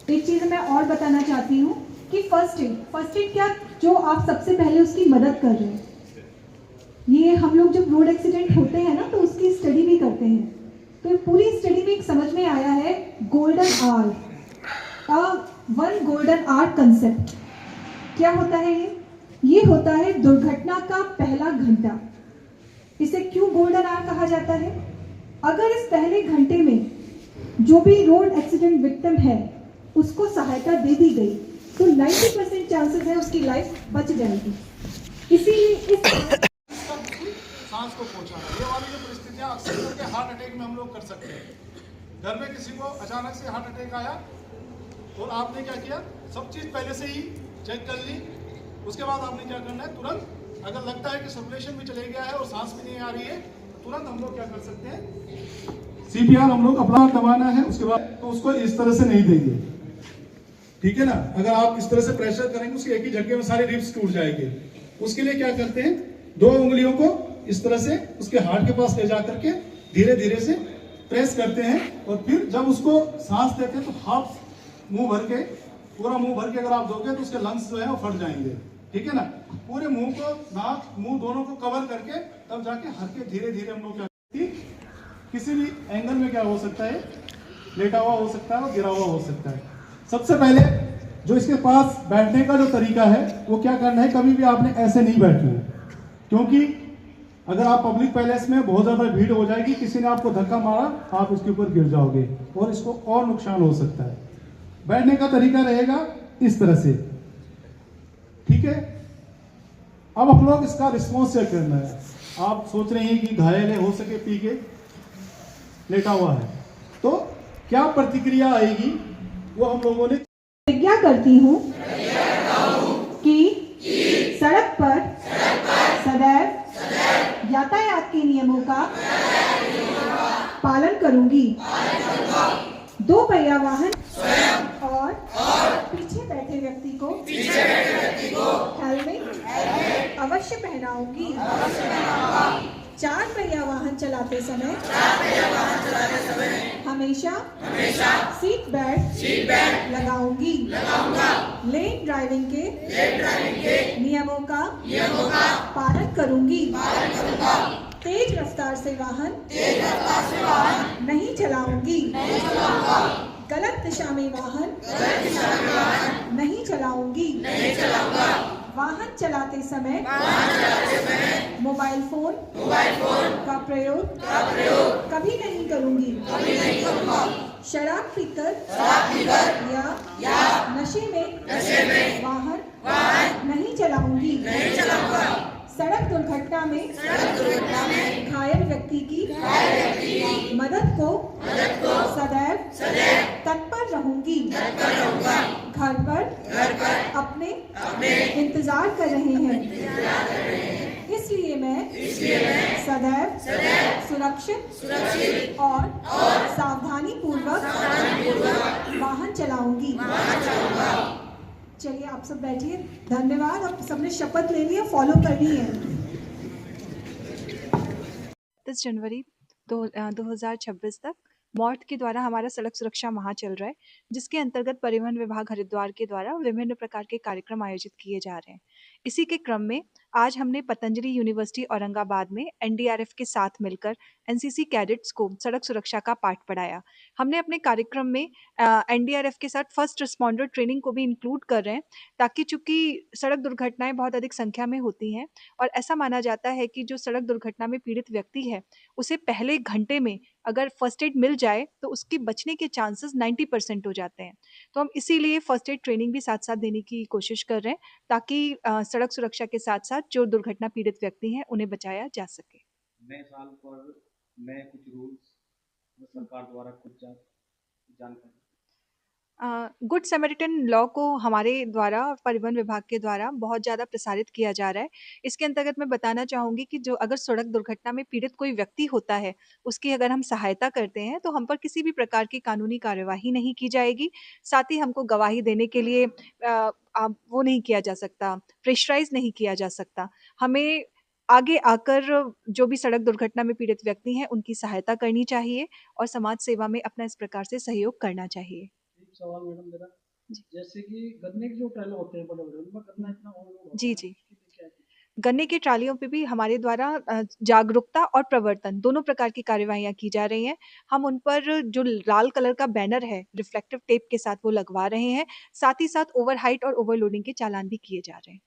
एक चीज़ मैं और बताना चाहती हूँ कि फर्स्ट एड क्या, जो आप सबसे पहले उसकी मदद कर रहे हैं। ये हम लोग जब रोड एक्सीडेंट होते हैं ना, तो उसकी स्टडी भी करते हैं। तो पूरी स्टडी में एक समझ में आया है golden hour, one golden hour concept. क्या होता है ये होता है दुर्घटना का पहला घंटा। इसे क्यों गोल्डन आवर कहा जाता है? अगर इस पहले घंटे में जो भी रोड एक्सीडेंट विक्टिम है उसको सहायता दे दी गई तो 90% चांसेस है उसकी लाइफ बच जाएगी। इसीलिए इस सांस को पहुंचाना, ये वाली जो परिस्थितियां अक्सर करके हार्ट अटैक में हम लोग कर सकते हैं। घर में किसी को अचानक से हार्ट अटैक आया और आपने क्या किया, सब चीज पहले से ही चेक कर ली। उसके बाद आपने क्या करना है, तुरंत अगर लगता है कि सर्कुलेशन भी चले गया है और सांस भी नहीं आ रही है, तो तुरंत हम लोग क्या कर सकते हैं, सीपीआर हम लोग अपना दबाना है। उसके बाद तो उसको इस तरह से नहीं देंगे, ठीक है ना। अगर आप इस तरह से प्रेशर करेंगे उसके एक ही झटके में सारे रिब्स टूट जाएंगे। उसके लिए क्या करते हैं, दो उंगलियों को इस तरह से उसके हार्ट के पास ले जाकर के धीरे धीरे से प्रेस करते हैं और फिर जब उसको सांस देते हैं तो हाफ मुंह भर के, पूरा मुंह भर के अगर आप दोगे तो उसके लंग्स जो है वो फट जाएंगे, ठीक है ना। पूरे मुंह को, नाक मुंह दोनों को कवर करके तब जाके हल्के धीरे धीरे हम लोग क्या, किसी भी एंगल में क्या हो सकता है, लेटा हुआ हो सकता है और गिरा हुआ हो सकता है। सबसे पहले जो इसके पास बैठने का जो तरीका है वो क्या करना है, कभी भी आपने ऐसे नहीं बैठना है, क्योंकि अगर आप पब्लिक पैलेस में बहुत ज्यादा भीड़ हो जाएगी, किसी ने आपको धक्का मारा, आप उसके ऊपर गिर जाओगे और इसको और नुकसान हो सकता है। बैठने का तरीका रहेगा इस तरह से, ठीक है। अब हम लोग इसका रिस्पॉन्स चेक करना है। आप सोच रहे हैं कि घायल है, हो सके पी के लेटा हुआ है, तो क्या प्रतिक्रिया आएगी वो हम लोगों ने प्रतिज्ञा करती हूँ कि सड़क पर सदैव यातायात के नियमों का पालन करूंगी। दो पहिया वाहन और पीछे बैठे व्यक्ति को हेलमेट अवश्य पहनाऊंगी। चार पहिया वाहन चलाते समय हमेशा सीट बेल्ट लगाऊंगी। लेन ड्राइविंग के नियमों का पालन करूंगी। तेज रफ्तार से वाहन नहीं चलाऊंगी। गलत दिशा में वाहन नहीं चलाऊंगी। वाहन चलाते समय मोबाइल फोन का प्रयोग कभी नहीं करूंगी। शराब पीकर या नशे में वाहन नहीं चलाऊंगी। सड़क दुर्घटना में घायल व्यक्ति की मदद को सदैव तत्पर रहूंगी। घर पर अपने इंतजार कर रहे हैं, इसलिए मैं सदैव सुरक्षित और सावधानी पूर्वक वाहन चलाऊंगी। चलिए आप सब बैठिए। धन्यवाद। आप सबने शपथ ले ली है, फॉलो करनी है। 30 जनवरी 2026 तक मॉर्ट के द्वारा हमारा सड़क सुरक्षा माह चल रहा है, जिसके अंतर्गत परिवहन विभाग हरिद्वार के द्वारा विभिन्न प्रकार के कार्यक्रम आयोजित किए जा रहे हैं। इसी के क्रम में आज हमने पतंजलि यूनिवर्सिटी औरंगाबाद में एनडीआरएफ के साथ मिलकर एनसीसी कैडेट्स को सड़क सुरक्षा का पाठ पढ़ाया। हमने अपने कार्यक्रम में एनडीआरएफ के साथ फर्स्ट रिस्पॉन्डर ट्रेनिंग को भी इंक्लूड कर रहे हैं, ताकि चूंकि सड़क दुर्घटनाएं बहुत अधिक संख्या में होती हैं और ऐसा माना जाता है कि जो सड़क दुर्घटना में पीड़ित व्यक्ति है उसे पहले घंटे में अगर फर्स्ट एड मिल जाए तो उसके बचने के चांसेस 90% हो जाते हैं। तो हम इसीलिए फर्स्ट एड ट्रेनिंग भी साथ साथ देने की कोशिश कर रहे हैं, ताकि सड़क सुरक्षा के साथ साथ जो दुर्घटना पीड़ित व्यक्ति हैं उन्हें बचाया जा सके। नए साल पर नए कुछ रूल्स सरकार द्वारा कुछ जानकारी। गुड समैरिटन लॉ को हमारे द्वारा परिवहन विभाग के द्वारा बहुत ज़्यादा प्रसारित किया जा रहा है। इसके अंतर्गत मैं बताना चाहूँगी कि जो अगर सड़क दुर्घटना में पीड़ित कोई व्यक्ति होता है, उसकी अगर हम सहायता करते हैं तो हम पर किसी भी प्रकार की कानूनी कार्यवाही नहीं की जाएगी। साथ ही हमको गवाही देने के लिए वो नहीं किया जा सकता, प्रेशराइज़ नहीं किया जा सकता। हमें आगे आकर जो भी सड़क दुर्घटना में पीड़ित व्यक्ति हैं, उनकी सहायता करनी चाहिए और समाज सेवा में अपना इस प्रकार से सहयोग करना चाहिए। सवाल मैडम मेरा, जी। जैसे कि गन्ने के जो ट्रेलर होते हैं बड़े-बड़े, उनमें गन्ना इतना ओवरलोड होता जी, है, जी। उसके लिए क्या है? गन्ने की ट्रालियों पे भी हमारे द्वारा जागरूकता और प्रवर्तन दोनों प्रकार की कार्यवाहियाँ की जा रही हैं। हम उन पर जो लाल कलर का बैनर है, रिफ्लेक्टिव टेप के साथ वो लगवा रहे हैं। साथ ही साथ ओवर हाइट और ओवरलोडिंग के चालान भी किए जा रहे हैं।